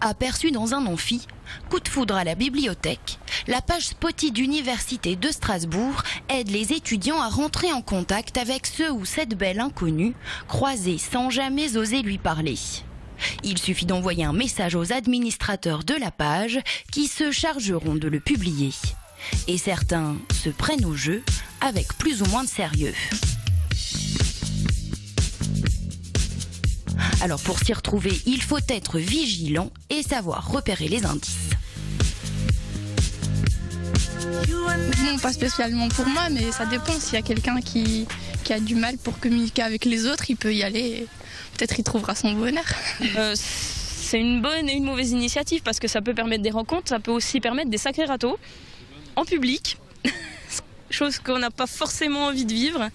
Aperçue dans un amphi, coup de foudre à la bibliothèque, la page Spotify d'Université de Strasbourg aide les étudiants à rentrer en contact avec ce ou cette belle inconnue, croisée sans jamais oser lui parler. Il suffit d'envoyer un message aux administrateurs de la page qui se chargeront de le publier. Et certains se prennent au jeu avec plus ou moins de sérieux. Alors pour s'y retrouver, il faut être vigilant et savoir repérer les indices. Bon, pas spécialement pour moi, mais ça dépend. S'il y a quelqu'un qui a du mal pour communiquer avec les autres, il peut y aller et peut-être il trouvera son bonheur. C'est une bonne et une mauvaise initiative parce que ça peut permettre des rencontres, ça peut aussi permettre des sacrés râteaux en public, chose qu'on n'a pas forcément envie de vivre.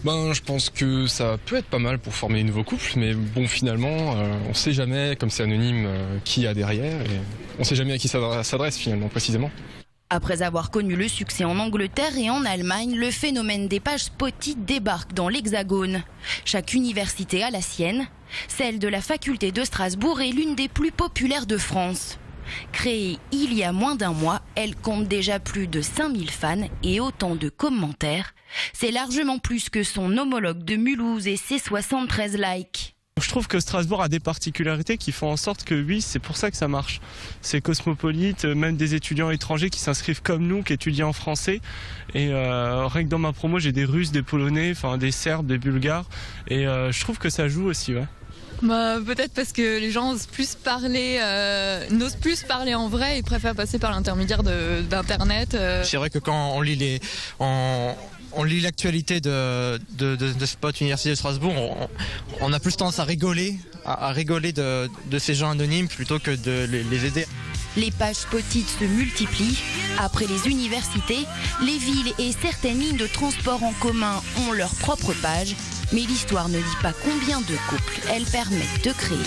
Je pense que ça peut être pas mal pour former de nouveaux couples, mais bon, finalement, on sait jamais, comme c'est anonyme, qui y a derrière, et on sait jamais à qui ça s'adresse finalement, précisément. Après avoir connu le succès en Angleterre et en Allemagne, le phénomène des pages Spotify débarque dans l'Hexagone. Chaque université a la sienne. Celle de la faculté de Strasbourg est l'une des plus populaires de France. Créée il y a moins d'un mois, elle compte déjà plus de 5000 fans et autant de commentaires. C'est largement plus que son homologue de Mulhouse et ses 73 likes. Je trouve que Strasbourg a des particularités qui font en sorte que oui, c'est pour ça que ça marche. C'est cosmopolite, même des étudiants étrangers qui s'inscrivent comme nous, qui étudient en français. Et rien que dans ma promo, j'ai des Russes, des Polonais, des Serbes, des Bulgares. Et je trouve que ça joue aussi, ouais. Peut-être parce que les gens n'osent plus parler en vrai et préfèrent passer par l'intermédiaire d'Internet. C'est vrai que quand on lit on lit l'actualité de Spot Université de Strasbourg, on a plus tendance à rigoler de ces gens anonymes plutôt que de les aider. Les pages Spotify se multiplient. Après les universités, les villes et certaines lignes de transport en commun ont leur propre page. Mais l'histoire ne dit pas combien de couples elles permettent de créer.